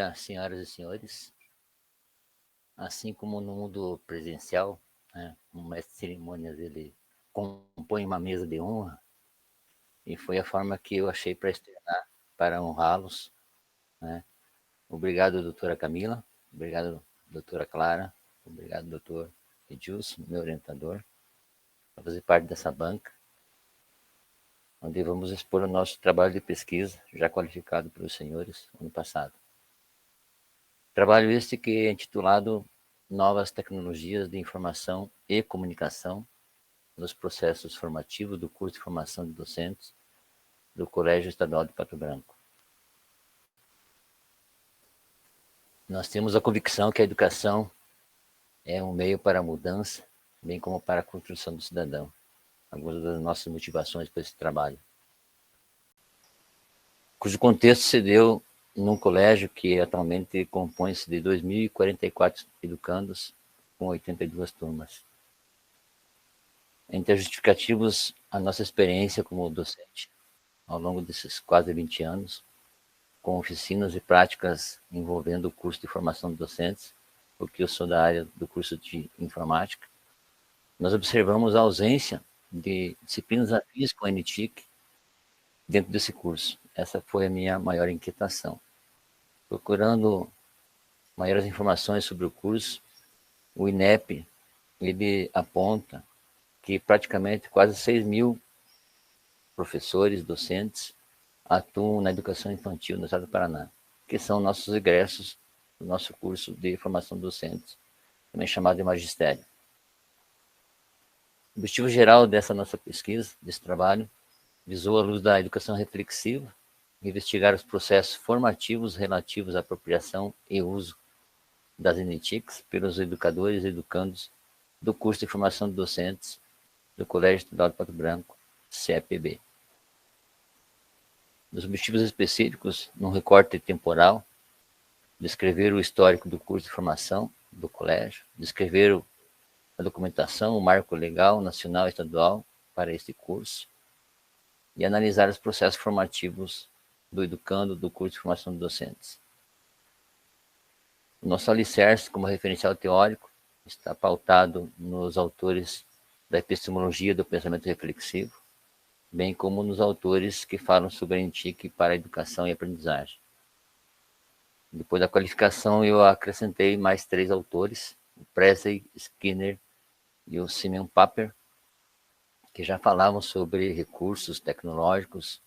dia, senhoras e senhores. Assim como no mundo presencial, né, o mestre de cerimônias ele compõe uma mesa de honra, e foi a forma que eu achei para externar, para honrá-los. Né? Obrigado, doutora Camila. Obrigado, doutora Clara. Obrigado, doutor Edilson, meu orientador, por fazer parte dessa banca, onde vamos expor o nosso trabalho de pesquisa, já qualificado pelos senhores ano passado. Trabalho este que é intitulado Novas Tecnologias de Informação e Comunicação nos Processos Formativos do Curso de Formação de Docentes do Colégio Estadual de Pato Branco. Nós temos a convicção que a educação é um meio para a mudança, bem como para a construção do cidadão. Algumas das nossas motivações para esse trabalho. Cujo contexto se deu num colégio que atualmente compõe-se de 2.044 educandos, com 82 turmas. Entre os justificativos, a nossa experiência como docente, ao longo desses quase 20 anos, com oficinas e práticas envolvendo o curso de formação de docentes, porque eu sou da área do curso de informática, nós observamos a ausência de disciplinas afins com a NTIC dentro desse curso. Essa foi a minha maior inquietação. Procurando maiores informações sobre o curso, o INEP ele aponta que praticamente quase 6.000 professores, docentes, atuam na educação infantil no estado do Paraná, que são nossos egressos do nosso curso de formação de docentes, também chamado de magistério. O objetivo geral dessa nossa pesquisa, desse trabalho, visou, à luz da educação reflexiva, investigar os processos formativos relativos à apropriação e uso das NTICs pelos educadores e educandos do curso de formação de docentes do Colégio Estadual de Pato Branco, CEPB. Nos objetivos específicos, num recorte temporal, descrever o histórico do curso de formação do colégio, descrever a documentação, o marco legal nacional e estadual para este curso e analisar os processos formativos do educando do curso de formação de docentes. O nosso alicerce como referencial teórico está pautado nos autores da epistemologia do pensamento reflexivo, bem como nos autores que falam sobre a NTIC para a educação e aprendizagem. Depois da qualificação, eu acrescentei mais 3 autores, o Presley, Skinner e o Simeon Papert, que já falavam sobre recursos tecnológicos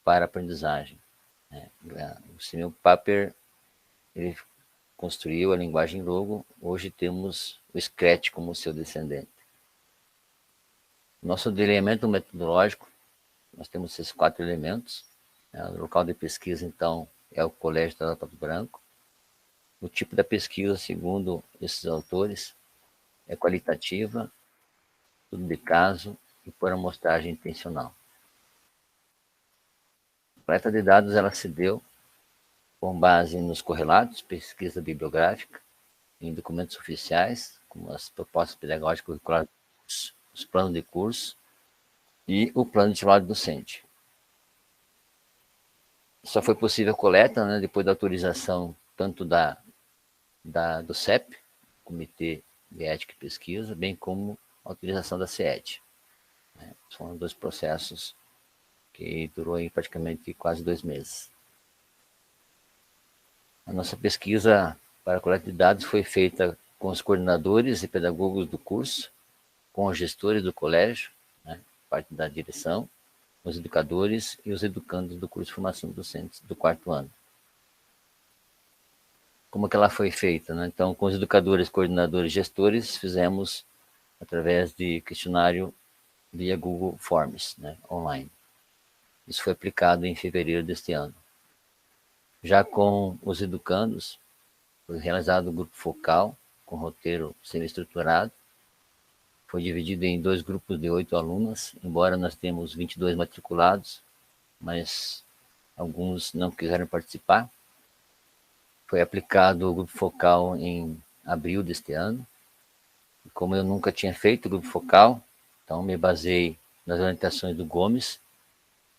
para a aprendizagem. O Simeon Papert ele construiu a linguagem Logo, hoje temos o Scratch como seu descendente. Nosso elemento metodológico, nós temos esses 4 elementos. O local de pesquisa, então, é o Colégio Estadual de Pato Branco. O tipo da pesquisa, segundo esses autores, é qualitativa, estudo de caso e por amostragem intencional. A coleta de dados ela se deu com base nos correlatos, pesquisa bibliográfica, em documentos oficiais, como as propostas pedagógicas curriculares, os planos de curso e o plano de trabalho docente. Só foi possível a coleta, né, depois da autorização tanto do CEP, Comitê de Ética e Pesquisa, bem como a autorização da CET. Foram 2 processos que durou aí praticamente quase 2 meses. A nossa pesquisa para a coleta de dados foi feita com os coordenadores e pedagogos do curso, com os gestores do colégio, né, parte da direção, os educadores e os educandos do curso de formação de docentes do 4º ano. Como que ela foi feita? Né? Então, com os educadores, coordenadores e gestores, fizemos através de questionário via Google Forms, né, online. Isso foi aplicado em fevereiro deste ano. Já com os educandos, foi realizado o grupo focal, com roteiro semi-estruturado. Foi dividido em 2 grupos de 8 alunas, embora nós temos 22 matriculados, mas alguns não quiseram participar. Foi aplicado o grupo focal em abril deste ano. E como eu nunca tinha feito o grupo focal, então me basei nas orientações do Gomes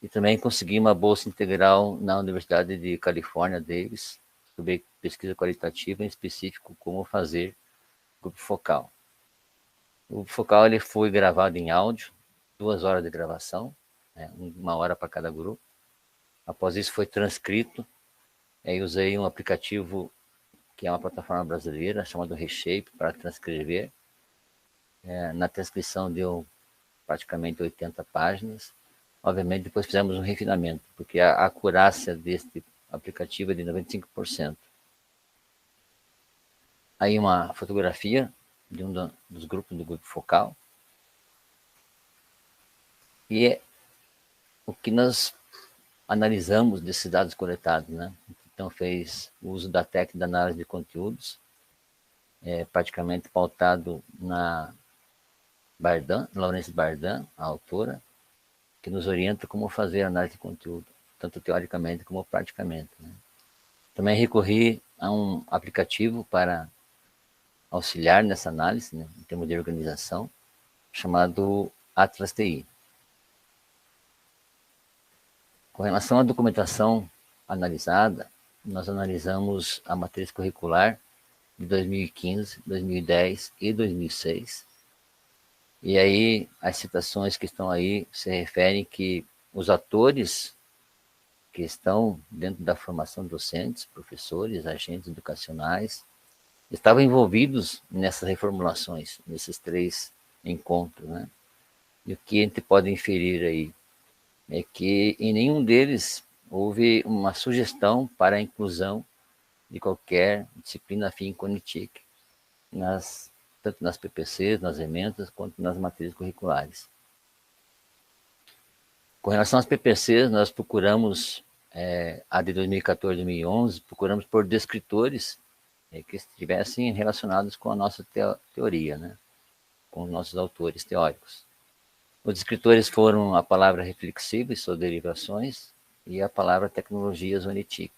e também consegui uma bolsa integral na Universidade de Califórnia, Davis, sobre pesquisa qualitativa, em específico como fazer grupo focal. O grupo focal ele foi gravado em áudio, 2 horas de gravação, né, 1 hora para cada grupo. Após isso foi transcrito, aí usei um aplicativo que é uma plataforma brasileira chamada Reshape para transcrever. Na transcrição deu praticamente 80 páginas. Obviamente depois fizemos um refinamento, porque a acurácia deste aplicativo é de 95%. Aí uma fotografia de dos grupos do grupo focal. E é o que nós analisamos desses dados coletados, né? Então fez o uso da técnica de análise de conteúdos, praticamente pautado na Bardan, Laurence Bardan, a autora, que nos orienta como fazer análise de conteúdo, tanto teoricamente como praticamente, né? Também recorri a um aplicativo para auxiliar nessa análise, né, em termos de organização, chamado Atlas TI. Com relação à documentação analisada, nós analisamos a matriz curricular de 2015, 2010 e 2006. E aí, as citações que estão aí se referem que os atores que estão dentro da formação de docentes, professores, agentes educacionais, estavam envolvidos nessas reformulações, nesses 3 encontros, né? E o que a gente pode inferir aí é que em nenhum deles houve uma sugestão para a inclusão de qualquer disciplina afim com NITIC, tanto nas PPCs, nas emendas, quanto nas matrizes curriculares. Com relação às PPCs, nós procuramos, a de 2014 e 2011, procuramos por descritores que estivessem relacionados com a nossa teoria, né? Com os nossos autores teóricos. Os descritores foram a palavra reflexiva e suas derivações e a palavra tecnologias ONITIC.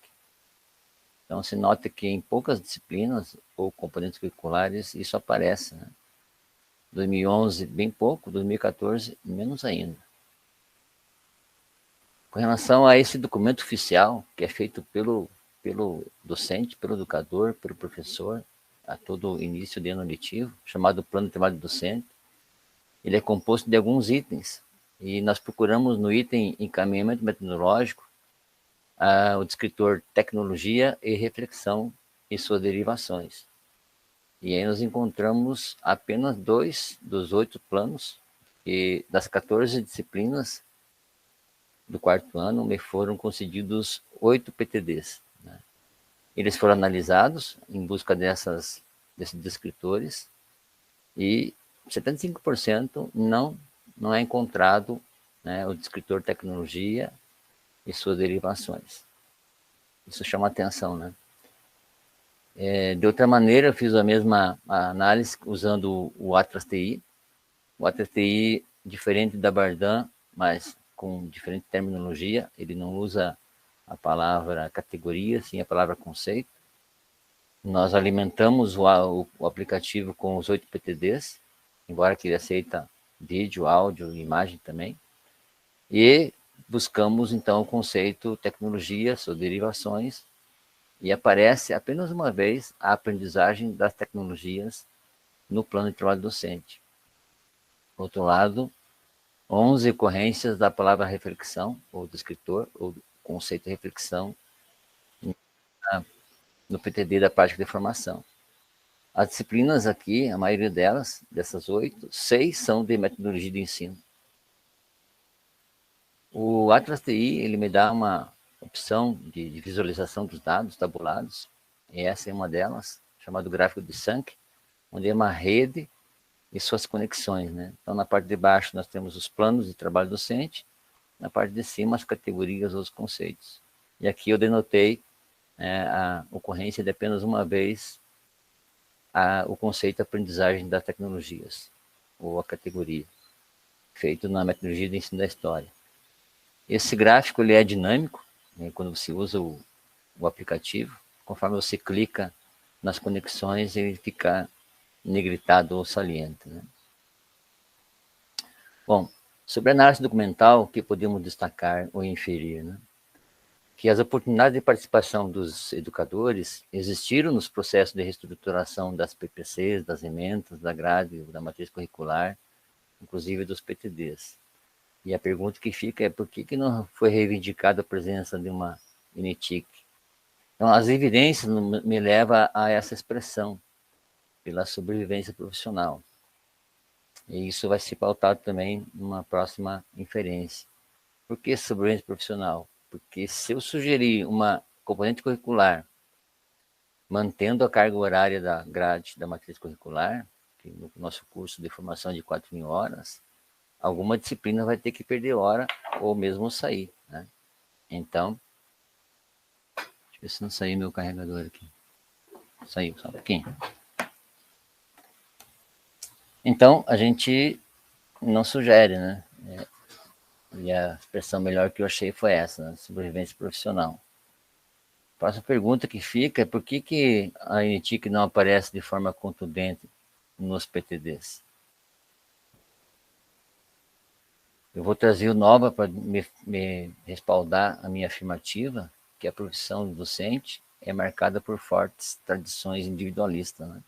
Então, se nota que em poucas disciplinas ou componentes curriculares isso aparece, né? 2011, bem pouco, 2014, menos ainda. Com relação a esse documento oficial, que é feito pelo docente, pelo educador, pelo professor, a todo início de ano letivo, chamado Plano de Trabalho Docente, ele é composto de alguns itens, e nós procuramos no item encaminhamento metodológico o descritor tecnologia e reflexão e suas derivações. E aí nós encontramos apenas 2 dos 8 planos, e das 14 disciplinas do 4º ano me foram concedidos 8 PTDs. Né? Eles foram analisados em busca desses descritores, e 75% não é encontrado, né, o descritor tecnologia e suas derivações. Isso chama atenção, né? De outra maneira, eu fiz a mesma análise usando o Atlas TI. O Atlas TI, diferente da Bardan, mas com diferente terminologia, ele não usa a palavra categoria, sim a palavra conceito. Nós alimentamos o aplicativo com os 8 PTDs, embora que ele aceita vídeo, áudio e imagem também. E buscamos, então, o conceito tecnologia, suas derivações, e aparece apenas uma vez a aprendizagem das tecnologias no plano de trabalho docente. Por outro lado, 11 ocorrências da palavra reflexão, ou descritor, ou conceito de reflexão, no PTD da prática de formação. As disciplinas aqui, a maioria delas, dessas 8, 6 são de metodologia de ensino. O Atlas TI, ele me dá uma opção de visualização dos dados tabulados, e essa é uma delas, chamado gráfico de Sankey, onde é uma rede e suas conexões, né? Então, na parte de baixo, nós temos os planos de trabalho docente, na parte de cima, as categorias ou os conceitos. E aqui eu denotei a ocorrência de apenas uma vez o conceito de aprendizagem das tecnologias, ou a categoria, feito na metodologia de ensino da história. Esse gráfico ele é dinâmico, né, quando você usa o aplicativo, conforme você clica nas conexões, ele fica negritado ou saliente, né? Bom, sobre a análise documental, o que podemos destacar ou inferir, né? que as oportunidades de participação dos educadores existiram nos processos de reestruturação das PPCs, das emendas, da grade, da matriz curricular, inclusive dos PTDs. E a pergunta que fica é por que não foi reivindicada a presença de uma NTIC? Então, as evidências me levam a essa expressão, pela sobrevivência profissional. E isso vai ser pautado também numa próxima inferência. Por que sobrevivência profissional? Porque se eu sugerir uma componente curricular, mantendo a carga horária da grade da matriz curricular, que no nosso curso de formação de 4.000 horas, alguma disciplina vai ter que perder hora ou mesmo sair, né? Então, deixa eu ver se não saiu meu carregador aqui. Saiu, só um pouquinho. Então, a gente não sugere, né? E a expressão melhor que eu achei foi essa, né? Sobrevivência profissional. A próxima pergunta que fica é por que a NTIC não aparece de forma contundente nos PTDs? Eu vou trazer o nova para me respaldar a minha afirmativa, que a profissão do docente é marcada por fortes tradições individualistas, né?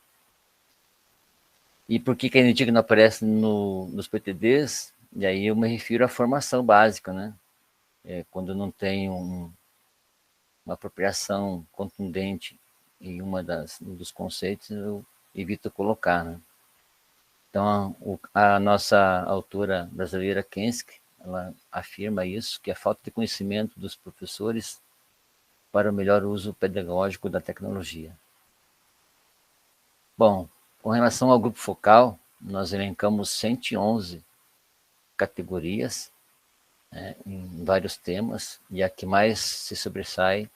E por que a NTIC não aparece nos PTDs? E aí eu me refiro à formação básica, né? Quando não tem uma apropriação contundente em um dos conceitos, eu evito colocar, né? Então, a nossa autora brasileira, Kensky, ela afirma isso, que a falta de conhecimento dos professores para o melhor uso pedagógico da tecnologia. Bom, com relação ao grupo focal, nós elencamos 111 categorias, né, em vários temas, e a que mais se sobressai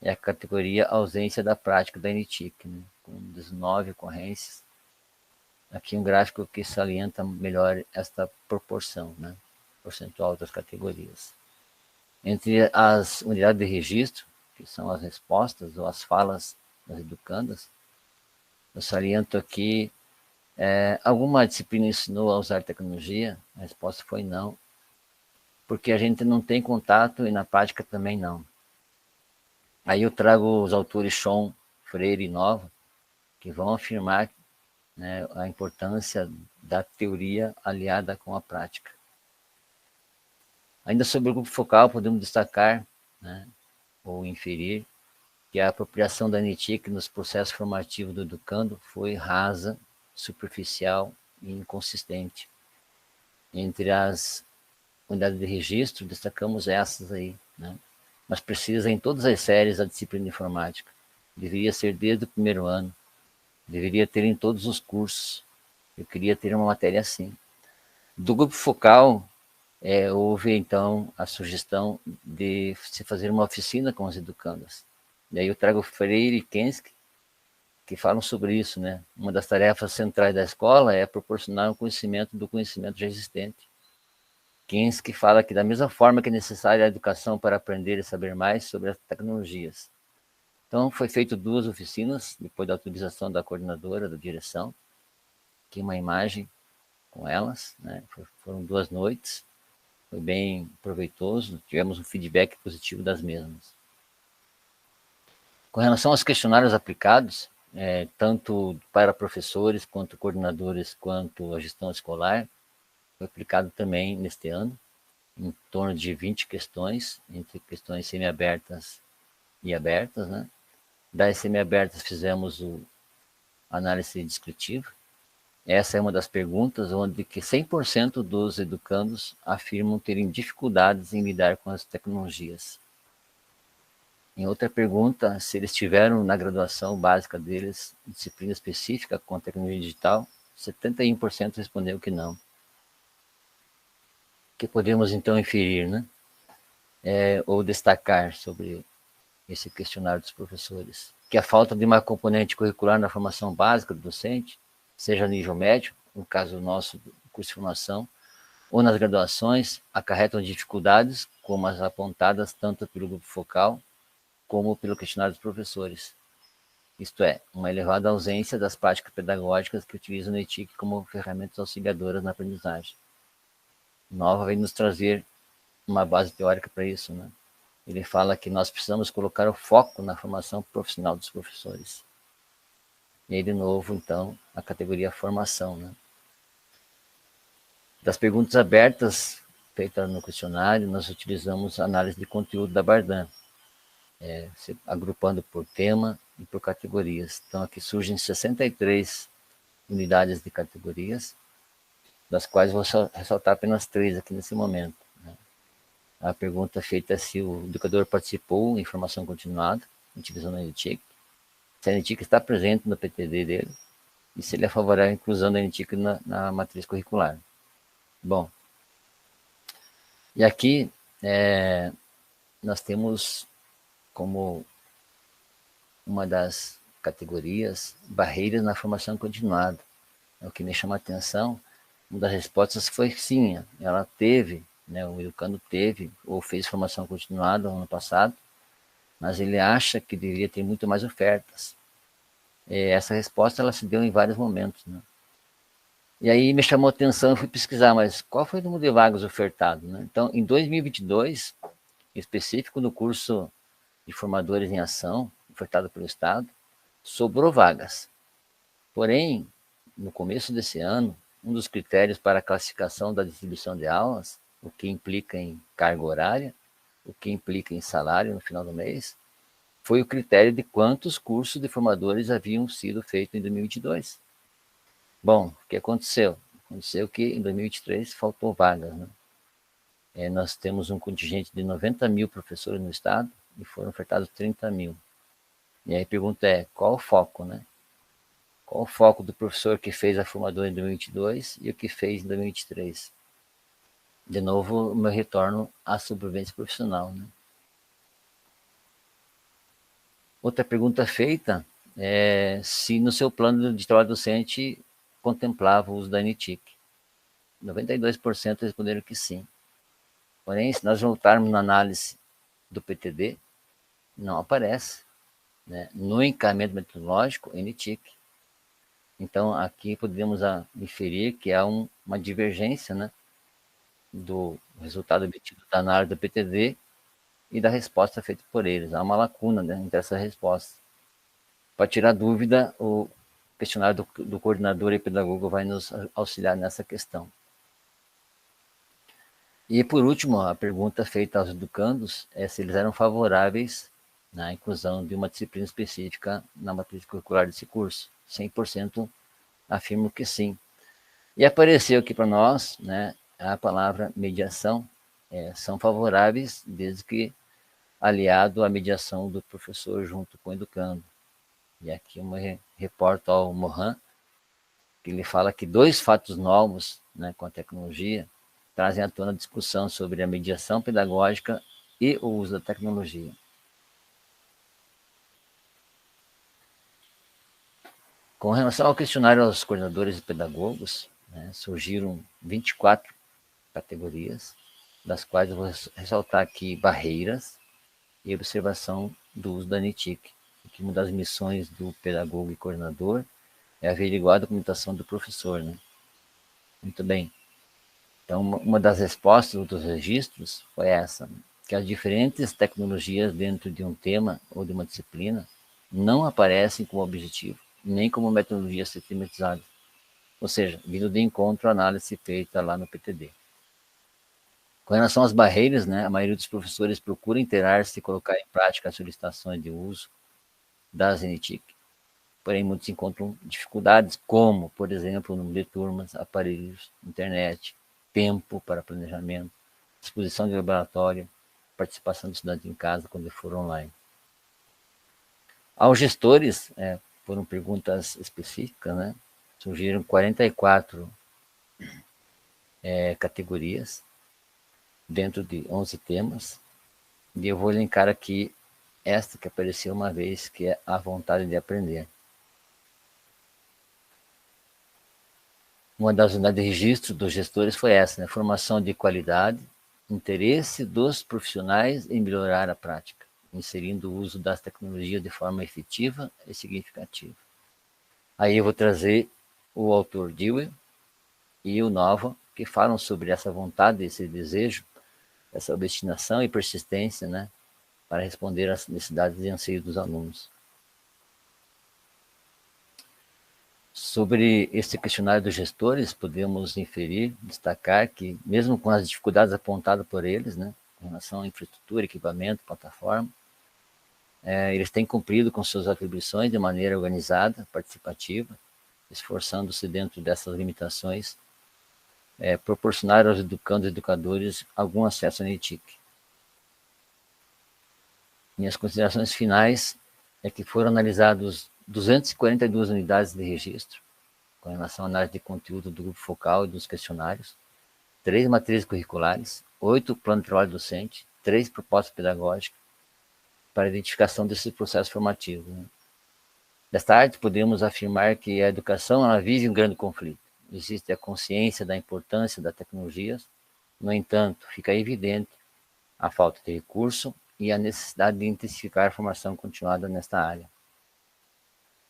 é a categoria ausência da prática da NTIC, né, com 19 ocorrências. Aqui um gráfico que salienta melhor esta proporção, né, percentual das categorias. Entre as unidades de registro, que são as respostas ou as falas das educandas, eu saliento aqui, alguma disciplina ensinou a usar tecnologia? A resposta foi não, porque a gente não tem contato e na prática também não. Aí eu trago os autores Sean, Freire e Nova, que vão afirmar, né, a importância da teoria aliada com a prática. Ainda sobre o grupo focal, podemos destacar, né, ou inferir que a apropriação da NTIC nos processos formativos do educando foi rasa, superficial e inconsistente. Entre as unidades de registro, destacamos essas aí, né? Mas precisa em todas as séries a disciplina de informática. Deveria ser desde o primeiro ano, deveria ter em todos os cursos. Eu queria ter uma matéria assim. Do grupo focal, houve então a sugestão de se fazer uma oficina com os educandos. Daí eu trago Freire e Kensky, que falam sobre isso, né? Uma das tarefas centrais da escola é proporcionar um conhecimento do conhecimento já existente. Kensky fala que da mesma forma que é necessária a educação para aprender e saber mais sobre as tecnologias. Então, foi feito 2 oficinas, depois da autorização da coordenadora, da direção, aqui uma imagem com elas, né? Foram 2 noites, foi bem proveitoso, tivemos um feedback positivo das mesmas. Com relação aos questionários aplicados, tanto para professores, quanto coordenadores, quanto a gestão escolar, foi aplicado também neste ano, em torno de 20 questões, entre questões semiabertas e abertas, né? Das semiabertas fizemos a análise descritiva. Essa é uma das perguntas onde que 100% dos educandos afirmam terem dificuldades em lidar com as tecnologias. Em outra pergunta, se eles tiveram na graduação básica deles disciplina específica com tecnologia digital, 71% respondeu que não. O que podemos então inferir, né? Ou destacar sobre esse questionário dos professores? Que a falta de uma componente curricular na formação básica do docente, seja a nível médio, no caso nosso do curso de formação, ou nas graduações, acarretam dificuldades, como as apontadas tanto pelo grupo focal, como pelo questionário dos professores. Isto é, uma elevada ausência das práticas pedagógicas que utilizam o NTIC como ferramentas auxiliadoras na aprendizagem. Nova vem nos trazer uma base teórica para isso, né? ele fala que nós precisamos colocar o foco na formação profissional dos professores. E aí, de novo, então, a categoria formação, né? Das perguntas abertas feitas no questionário, nós utilizamos a análise de conteúdo da Bardan, agrupando por tema e por categorias. Então, aqui surgem 63 unidades de categorias, das quais vou ressaltar apenas 3 aqui nesse momento. Né? A pergunta feita é se o educador participou em formação continuada, utilizando a NTIC, se a NTIC está presente no PTD dele, e se ele é favorável à inclusão da NTIC na matriz curricular. Bom, e aqui nós temos como uma das categorias barreiras na formação continuada. O que me chama a atenção, uma das respostas foi sim, ela teve, né, o educando teve ou fez formação continuada no ano passado, mas ele acha que deveria ter muito mais ofertas. Essa resposta ela se deu em vários momentos, né? E aí me chamou a atenção, eu fui pesquisar, mas qual foi o número de vagas ofertado, né? Então, em 2022, em específico no curso de formadores em ação, ofertado pelo Estado, sobrou vagas. Porém, no começo desse ano, um dos critérios para a classificação da distribuição de aulas, o que implica em carga horária, o que implica em salário no final do mês, foi o critério de quantos cursos de formadores haviam sido feitos em 2022. Bom, o que aconteceu? Aconteceu que em 2023 faltou vagas, né? Nós temos um contingente de 90 mil professores no estado e foram ofertados 30 mil. E aí a pergunta é, qual o foco, né? Qual o foco do professor que fez a formadora em 2022 e o que fez em 2023? De novo, o meu retorno à sobrevivência profissional, né? Outra pergunta feita é se no seu plano de trabalho docente contemplava o uso da NTIC. 92% responderam que sim. Porém, se nós voltarmos na análise do PTD, não aparece, né, no encaminhamento metodológico NTIC. Então, aqui podemos inferir que há uma divergência, né, do resultado obtido da análise do PTD e da resposta feita por eles. Há uma lacuna, né, entre essa resposta. Para tirar dúvida, o questionário do coordenador e pedagogo vai nos auxiliar nessa questão. E, por último, a pergunta feita aos educandos é se eles eram favoráveis na inclusão de uma disciplina específica na matriz curricular desse curso. 100% afirmam que sim. E apareceu aqui para nós, né, a palavra mediação. São favoráveis desde que aliado à mediação do professor junto com o educando. E aqui eu me reporto ao Mohan, que ele fala que 2 fatos novos, né, com a tecnologia trazem à tona a discussão sobre a mediação pedagógica e o uso da tecnologia. Com relação ao questionário aos coordenadores e pedagogos, né, surgiram 24 categorias, das quais eu vou ressaltar aqui barreiras e observação do uso da NTIC, que uma das missões do pedagogo e coordenador é averiguar a documentação do professor, né? Muito bem. Então, uma das respostas dos registros foi essa, que as diferentes tecnologias dentro de um tema ou de uma disciplina não aparecem como objetivo, nem como metodologia sistematizada. Ou seja, vindo de encontro à análise feita lá no PTD. Com relação às barreiras, né, a maioria dos professores procura inteirar-se e colocar em prática as solicitações de uso das NTIC. Porém, muitos encontram dificuldades, como, por exemplo, o número de turmas, aparelhos, internet, tempo para planejamento, disposição de laboratório, participação do estudante em casa quando for online. Aos gestores, foram perguntas específicas, né? Surgiram 44 categorias, dentro de 11 temas, e eu vou elencar aqui esta que apareceu uma vez, que é a vontade de aprender. Uma das unidades de registro dos gestores foi essa, né? Formação de qualidade, interesse dos profissionais em melhorar a prática, inserindo o uso das tecnologias de forma efetiva e significativa. Aí eu vou trazer o autor Dewey e o Nova, que falam sobre essa vontade, esse desejo, essa obstinação e persistência, né, para responder às necessidades e anseios dos alunos. Sobre este questionário dos gestores, podemos inferir, destacar que, mesmo com as dificuldades apontadas por eles, né, em relação à infraestrutura, equipamento, plataforma, eles têm cumprido com suas atribuições de maneira organizada, participativa, esforçando-se dentro dessas limitações, proporcionar aos educandos e educadores algum acesso à NETIC. Minhas considerações finais é que foram analisados 242 unidades de registro, com relação à análise de conteúdo do grupo focal e dos questionários, 3 matrizes curriculares, 8 planos de trabalho docente, 3 propostas pedagógicas, para a identificação desse processo formativo. Né? Desta arte, podemos afirmar que a educação ela vive um grande conflito. Existe a consciência da importância das tecnologias, no entanto, fica evidente a falta de recurso e a necessidade de intensificar a formação continuada nesta área.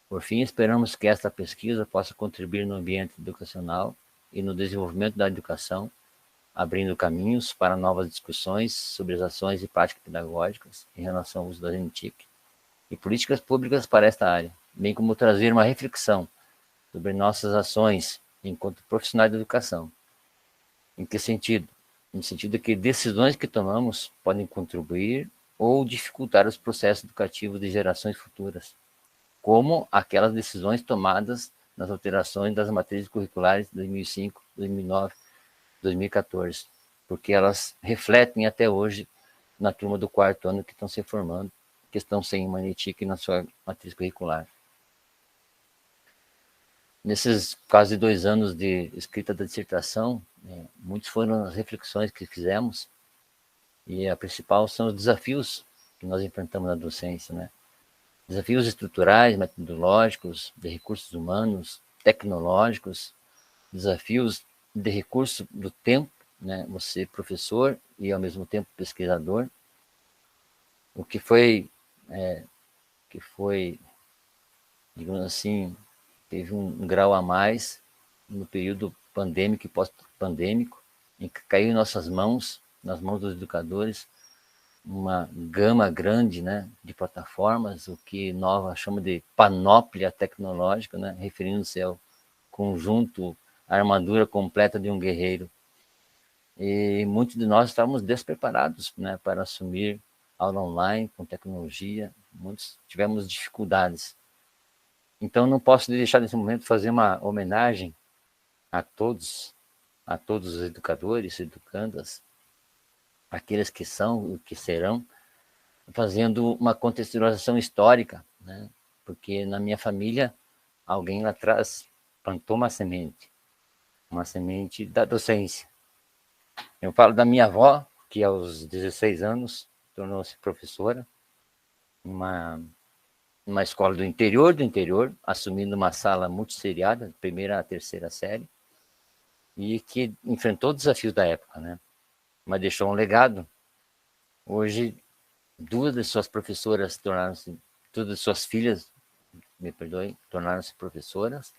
Por fim, esperamos que esta pesquisa possa contribuir no ambiente educacional e no desenvolvimento da educação, abrindo caminhos para novas discussões sobre as ações e práticas pedagógicas em relação ao uso da NETIC e políticas públicas para esta área, bem como trazer uma reflexão sobre nossas ações enquanto profissionais da educação. Em que sentido? No sentido de que decisões que tomamos podem contribuir ou dificultar os processos educativos de gerações futuras, como aquelas decisões tomadas nas alterações das matrizes curriculares de 2005, 2009, 2014, porque elas refletem até hoje na turma do 4º ano que estão se formando, que estão sem uma NETIC na sua matriz curricular. Nesses quase 2 anos de escrita da dissertação, muitas foram as reflexões que fizemos, e a principal são os desafios que nós enfrentamos na docência, né? Desafios estruturais, metodológicos, de recursos humanos, tecnológicos, desafios de recurso do tempo, né? Você professor e ao mesmo tempo pesquisador, o que foi, digamos assim, teve um grau a mais no período pandêmico e pós-pandêmico, em que caiu em nossas mãos, nas mãos dos educadores, uma gama grande, né, de plataformas, o que nós chamamos de panóplia tecnológica, né, referindo-se ao conjunto, a armadura completa de um guerreiro. E muitos de nós estávamos despreparados, né, para assumir aula online com tecnologia, muitos tivemos dificuldades. Então não posso deixar nesse momento fazer uma homenagem a todos os educadores, educandas, aqueles que são e que serão, fazendo uma contextualização histórica, né? Porque na minha família, alguém lá atrás plantou uma semente da docência. Eu falo da minha avó, que aos 16 anos tornou-se professora, numa escola do interior, assumindo uma sala multisseriada, primeira a terceira série, e que enfrentou desafios da época, né? Mas deixou um legado. Hoje, 2 de suas professoras tornaram-se, 2 de suas filhas, me perdoe, tornaram-se professoras,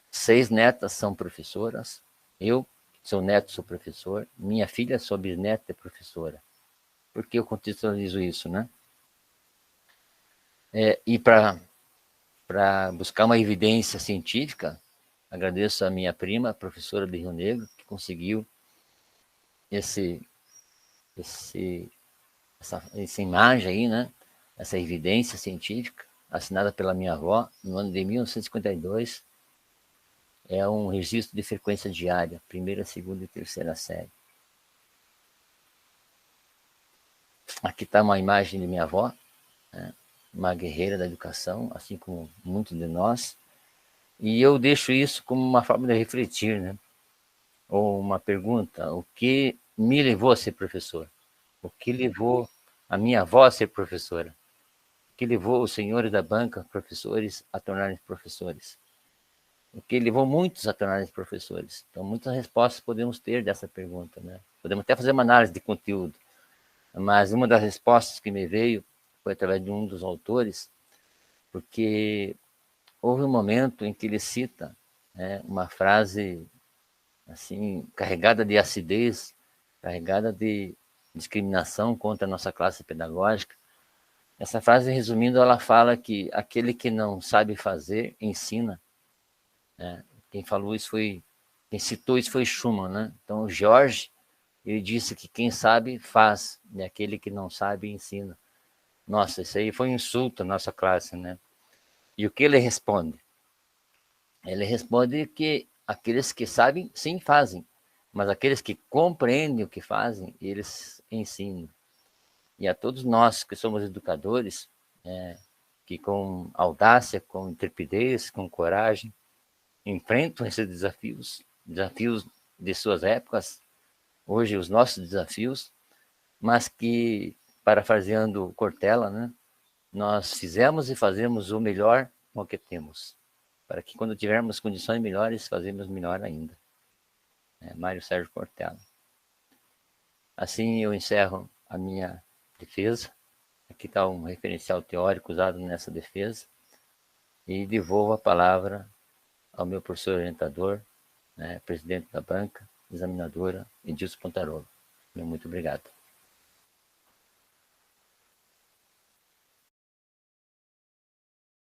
6 netas são professoras, eu, sou neto, sou professor, minha filha, sua bisneta, é professora. Por que eu contextualizo isso, né? E para buscar uma evidência científica, agradeço a minha prima, professora de Rio Negro, que conseguiu essa imagem aí, né? Essa evidência científica, assinada pela minha avó, no ano de 1952, é um registro de frequência diária, primeira, segunda e terceira série. Aqui está uma imagem de minha avó, né? Uma guerreira da educação, assim como muitos de nós, e eu deixo isso como uma forma de refletir, né? Ou uma pergunta: o que me levou a ser professor? O que levou a minha avó a ser professora? O que levou os senhores da banca, professores, a tornarem professores? O que levou muitos a tornarem professores? Então, muitas respostas podemos ter dessa pergunta, né? Podemos até fazer uma análise de conteúdo, mas uma das respostas que me veio foi através de um dos autores, porque houve um momento em que ele cita, né, uma frase assim carregada de acidez, carregada de discriminação contra a nossa classe pedagógica, Essa frase, resumindo, ela fala que aquele que não sabe fazer, ensina. Né? Quem falou isso foi, quem citou isso foi Schumann, né? Então, o George, ele disse que quem sabe, faz, e aquele que não sabe, ensina. Nossa, isso aí foi um insulto à nossa classe, né? E o que ele responde? Ele responde que aqueles que sabem, sim, fazem, mas aqueles que compreendem o que fazem, eles ensinam. E a todos nós que somos educadores, que com audácia, com intrepidez, com coragem, enfrentam esses desafios, desafios de suas épocas, hoje os nossos desafios, mas que, parafraseando Cortella, né, nós fizemos e fazemos o melhor com o que temos, para que quando tivermos condições melhores, fazemos melhor ainda. Mário Sérgio Cortella. Assim eu encerro a minha defesa. Aqui está um referencial teórico usado nessa defesa e devolvo a palavra ao meu professor orientador, presidente da banca, examinadora, Edilson Pontarolo. Muito obrigado.